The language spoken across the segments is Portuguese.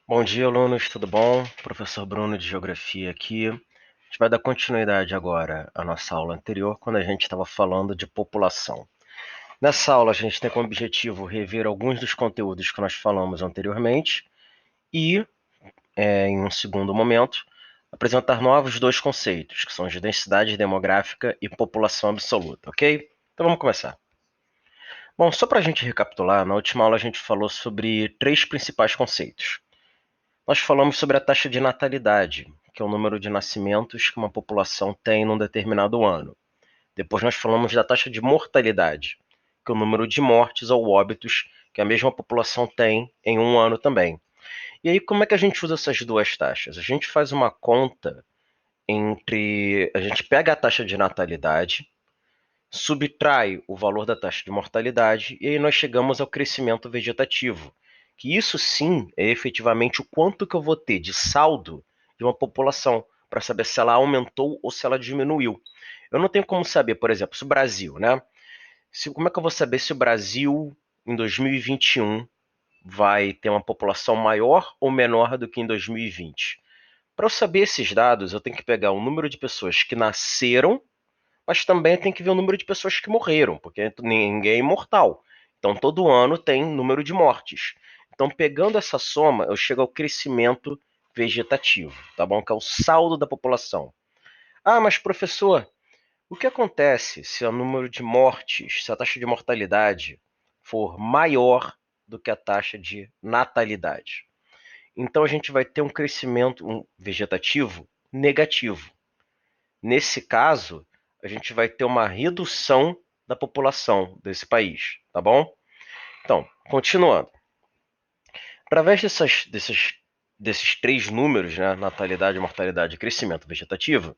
Bom dia, alunos, tudo bom? Professor Bruno de Geografia aqui. A gente vai dar continuidade agora à nossa aula anterior, quando a gente estava falando de população. Nessa aula, a gente tem como objetivo rever alguns dos conteúdos que nós falamos anteriormente e, em um segundo momento, apresentar novos dois conceitos, que são de densidade demográfica e população absoluta, ok? Então vamos começar. Bom, só para a gente recapitular, na última aula a gente falou sobre três principais conceitos. Nós falamos sobre a taxa de natalidade, que é o número de nascimentos que uma população tem num determinado ano. Depois nós falamos da taxa de mortalidade, que é o número de mortes ou óbitos que a mesma população tem em um ano também. E aí, como é que a gente usa essas duas taxas? A gente faz uma conta entre. A gente pega a taxa de natalidade, subtrai o valor da taxa de mortalidade e aí nós chegamos ao crescimento vegetativo, que isso sim é efetivamente o quanto que eu vou ter de saldo de uma população, para saber se ela aumentou ou se ela diminuiu. Eu não tenho como saber, por exemplo, se o Brasil, né? Como é que eu vou saber se o Brasil em 2021 vai ter uma população maior ou menor do que em 2020? Para eu saber esses dados, eu tenho que pegar o número de pessoas que nasceram, mas também tem que ver o número de pessoas que morreram, porque ninguém é imortal. Então, todo ano tem número de mortes. Então, pegando essa soma, eu chego ao crescimento vegetativo, tá bom? Que é o saldo da população. Ah, mas professor, o que acontece se o número de mortes, se a taxa de mortalidade for maior do que a taxa de natalidade? Então, a gente vai ter um crescimento vegetativo negativo. Nesse caso, a gente vai ter uma redução da população desse país, tá bom? Então, continuando. Através desses três números, né, natalidade, mortalidade e crescimento vegetativo,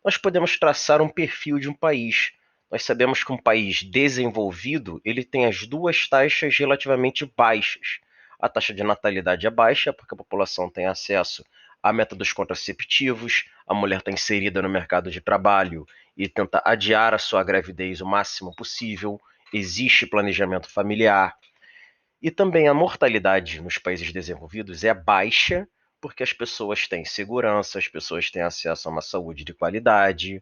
nós podemos traçar um perfil de um país. Nós sabemos que um país desenvolvido, ele tem as duas taxas relativamente baixas. A taxa de natalidade é baixa, porque a população tem acesso a métodos contraceptivos, a mulher está inserida no mercado de trabalho e tenta adiar a sua gravidez o máximo possível, existe planejamento familiar. E também a mortalidade nos países desenvolvidos é baixa, porque as pessoas têm segurança, as pessoas têm acesso a uma saúde de qualidade.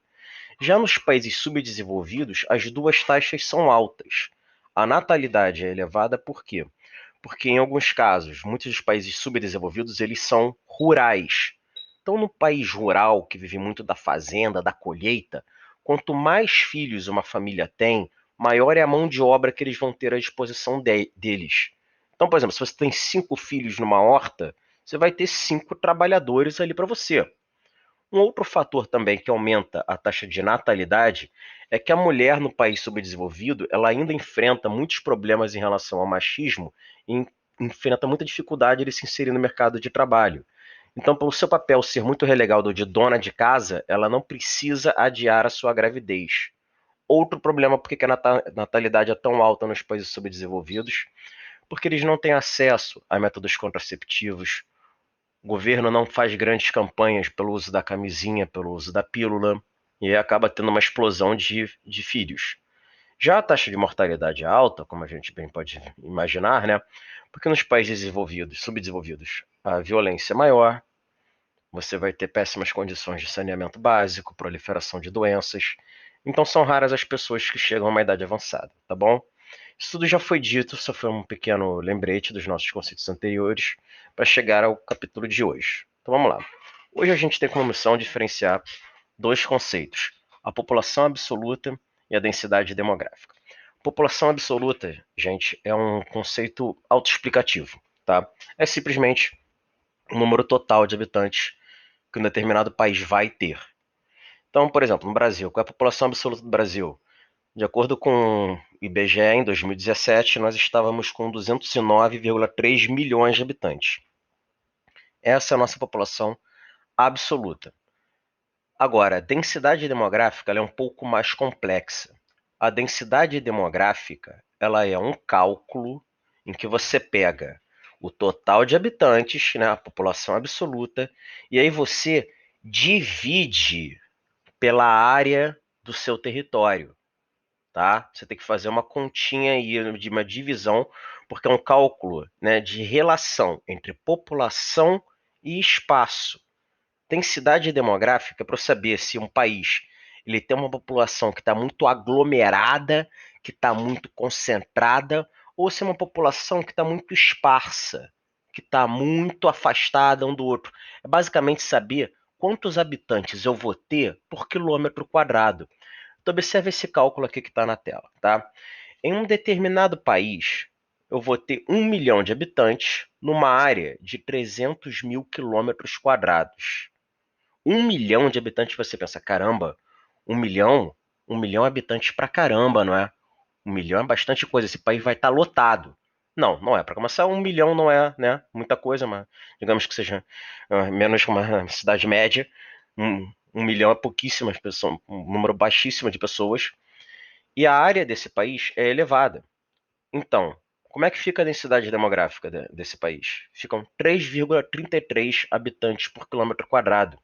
Já nos países subdesenvolvidos, as duas taxas são altas. A natalidade é elevada por quê? Porque em alguns casos, muitos dos países subdesenvolvidos, eles são rurais. Então, no país rural, que vive muito da fazenda, da colheita, quanto mais filhos uma família tem, maior é a mão de obra que eles vão ter à disposição deles. Então, por exemplo, se você tem 5 filhos numa horta, você vai ter 5 trabalhadores ali para você. Um outro fator também que aumenta a taxa de natalidade é que a mulher no país subdesenvolvido, ela ainda enfrenta muitos problemas em relação ao machismo e enfrenta muita dificuldade de se inserir no mercado de trabalho. Então, pelo seu papel ser muito relegado de dona de casa, ela não precisa adiar a sua gravidez. Outro problema porque a natalidade é tão alta nos países subdesenvolvidos, porque eles não têm acesso a métodos contraceptivos, o governo não faz grandes campanhas pelo uso da camisinha, pelo uso da pílula, e aí acaba tendo uma explosão de filhos. Já a taxa de mortalidade é alta, como a gente bem pode imaginar, né? Porque nos países desenvolvidos, subdesenvolvidos, a violência é maior, você vai ter péssimas condições de saneamento básico, proliferação de doenças. Então são raras as pessoas que chegam a uma idade avançada, tá bom? Isso tudo já foi dito, só foi um pequeno lembrete dos nossos conceitos anteriores para chegar ao capítulo de hoje. Então vamos lá. Hoje a gente tem como missão diferenciar dois conceitos: a população absoluta e a densidade demográfica. População absoluta, gente, é um conceito autoexplicativo, tá? É simplesmente o número total de habitantes que um determinado país vai ter. Então, por exemplo, no Brasil, qual é a população absoluta do Brasil? De acordo com o IBGE, em 2017, nós estávamos com 209,3 milhões de habitantes. Essa é a nossa população absoluta. Agora, a densidade demográfica ela é um pouco mais complexa. A densidade demográfica ela é um cálculo em que você pega o total de habitantes, né, a população absoluta, e aí você divide pela área do seu território. tá? Você tem que fazer uma continha aí de uma divisão, porque é um cálculo, né, de relação entre população e espaço. Densidade demográfica para eu saber se um país ele tem uma população que está muito aglomerada, que está muito concentrada, ou se é uma população que está muito esparsa, que está muito afastada um do outro. É basicamente saber quantos habitantes eu vou ter por quilômetro quadrado. Então, observe esse cálculo aqui que está na tela, tá? Em um determinado país, eu vou ter 1 milhão de habitantes numa área de 300 mil quilômetros quadrados. 1 milhão de habitantes, você pensa, caramba, 1 milhão? 1 milhão de habitantes pra caramba, não é? 1 milhão é bastante coisa, esse país vai estar lotado. Não, não é. Para começar, 1 milhão não é, né, muita coisa, mas digamos que seja menos que uma cidade média. 1 milhão é pouquíssimas pessoas, um número baixíssimo de pessoas. E a área desse país é elevada. Então, como é que fica a densidade demográfica desse país? Ficam 3,33 habitantes por quilômetro quadrado.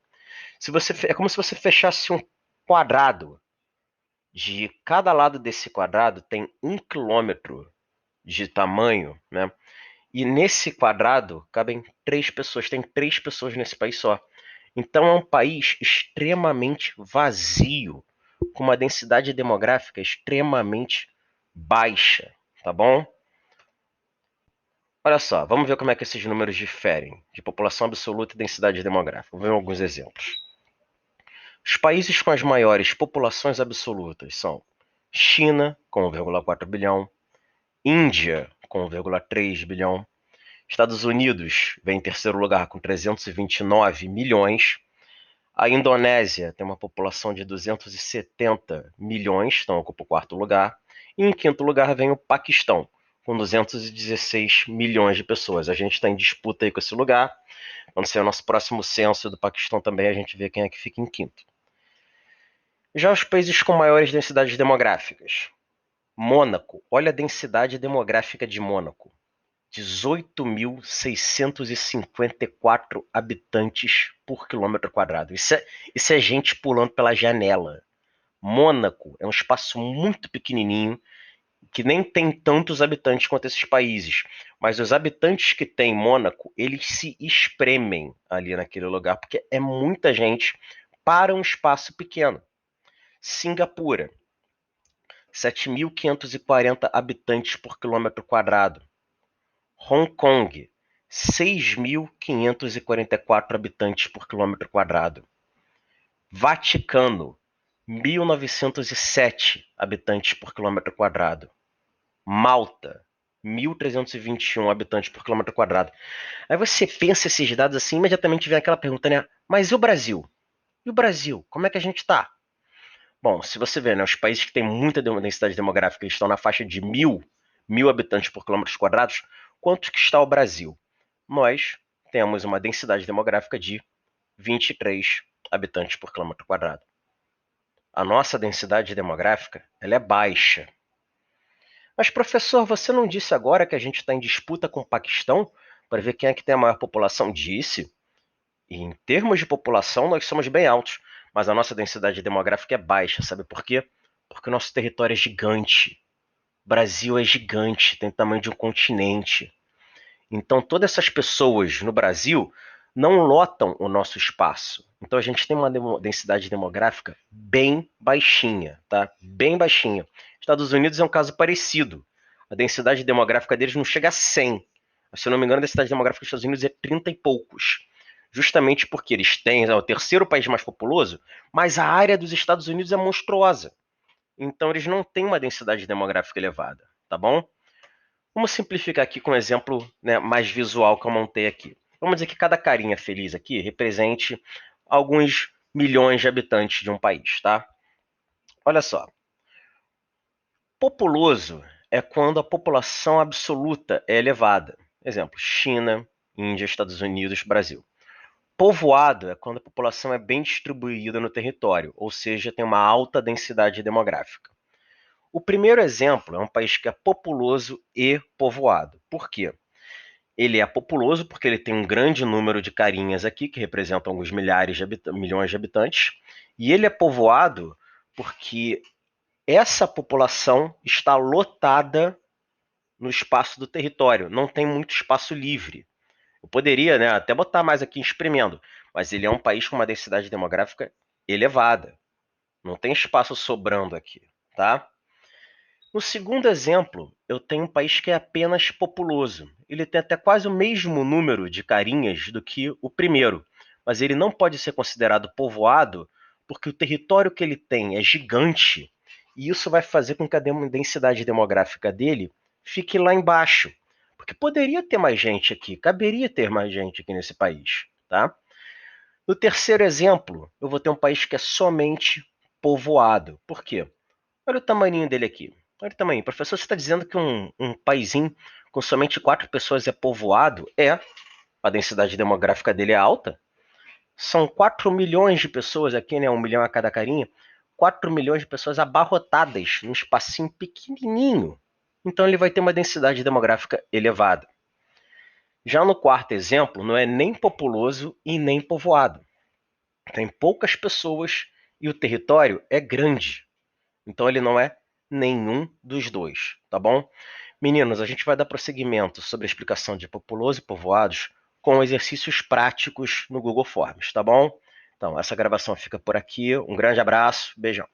É como se você fechasse um quadrado. De cada lado desse quadrado tem 1 quilômetro de tamanho, né? E nesse quadrado cabem 3 pessoas. Tem 3 pessoas nesse país só. Então é um país extremamente vazio, com uma densidade demográfica extremamente baixa, tá bom? Olha só, vamos ver como é que esses números diferem de população absoluta e densidade demográfica. Vamos ver alguns exemplos. Os países com as maiores populações absolutas são China, com 1,4 bilhão, Índia, com 1,3 bilhão, Estados Unidos vem em terceiro lugar com 329 milhões, a Indonésia tem uma população de 270 milhões, então ocupa o quarto lugar, e em quinto lugar vem o Paquistão, com 216 milhões de pessoas. A gente está em disputa aí com esse lugar. Quando sair o nosso próximo censo do Paquistão também, a gente vê quem é que fica em quinto. Já os países com maiores densidades demográficas. Mônaco, olha a densidade demográfica de Mônaco. 18.654 habitantes por quilômetro quadrado. Isso é gente pulando pela janela. Mônaco é um espaço muito pequenininho, que nem tem tantos habitantes quanto esses países. Mas os habitantes que tem em Mônaco, eles se espremem ali naquele lugar, porque é muita gente para um espaço pequeno. Singapura, 7.540 habitantes por quilômetro quadrado. Hong Kong, 6.544 habitantes por quilômetro quadrado. Vaticano, 1.907 habitantes por quilômetro quadrado. Malta, 1.321 habitantes por quilômetro quadrado. Aí você pensa esses dados assim, imediatamente vem aquela pergunta, né? Mas e o Brasil? E o Brasil? Como é que a gente está? Bom, se você ver, né, os países que têm muita densidade demográfica eles estão na faixa de mil habitantes por quilômetros quadrados. Quanto que está o Brasil? Nós temos uma densidade demográfica de 23 habitantes por quilômetro quadrado. A nossa densidade demográfica ela é baixa. Mas, professor, você não disse agora que a gente está em disputa com o Paquistão para ver quem é que tem a maior população? Disse. E em termos de população, nós somos bem altos, mas a nossa densidade demográfica é baixa. Sabe por quê? Porque o nosso território é gigante. O Brasil é gigante, tem o tamanho de um continente. Então, todas essas pessoas no Brasil não lotam o nosso espaço. Então, a gente tem uma densidade demográfica bem baixinha, tá? Bem baixinha. Estados Unidos é um caso parecido. A densidade demográfica deles não chega a 100. Se eu não me engano, a densidade demográfica dos Estados Unidos é 30 e poucos. Justamente porque eles têm, é o terceiro país mais populoso, mas a área dos Estados Unidos é monstruosa. Então, eles não têm uma densidade demográfica elevada, tá bom? Vamos simplificar aqui com um exemplo, né, mais visual que eu montei aqui. Vamos dizer que cada carinha feliz aqui represente alguns milhões de habitantes de um país, tá? Olha só. Populoso é quando a população absoluta é elevada. Exemplo, China, Índia, Estados Unidos, Brasil. Povoado é quando a população é bem distribuída no território, ou seja, tem uma alta densidade demográfica. O primeiro exemplo é um país que é populoso e povoado. Por quê? Ele é populoso porque ele tem um grande número de carinhas aqui, que representam alguns milhões de habitantes, e ele é povoado porque essa população está lotada no espaço do território, não tem muito espaço livre. Eu poderia, né, até botar mais aqui espremendo, mas ele é um país com uma densidade demográfica elevada. Não tem espaço sobrando aqui, tá? No segundo exemplo, eu tenho um país que é apenas populoso. Ele tem até quase o mesmo número de carinhas do que o primeiro, mas ele não pode ser considerado povoado porque o território que ele tem é gigante e isso vai fazer com que a densidade demográfica dele fique lá embaixo. Porque poderia ter mais gente aqui, caberia ter mais gente aqui nesse país, tá? No terceiro exemplo, eu vou ter um país que é somente povoado. Por quê? Olha o tamanho dele aqui. Olha o tamanho. Professor, você está dizendo que um paísinho com somente 4 pessoas é povoado? É. A densidade demográfica dele é alta. São 4 milhões de pessoas aqui, né? 1 milhão a cada carinha. 4 milhões de pessoas abarrotadas num espacinho pequenininho. Então ele vai ter uma densidade demográfica elevada. Já no quarto exemplo, não é nem populoso e nem povoado. Tem poucas pessoas e o território é grande. Então ele não é nenhum dos dois, tá bom? Meninos, a gente vai dar prosseguimento sobre a explicação de populoso e povoados com exercícios práticos no Google Forms, tá bom? Então, essa gravação fica por aqui. Um grande abraço, beijão.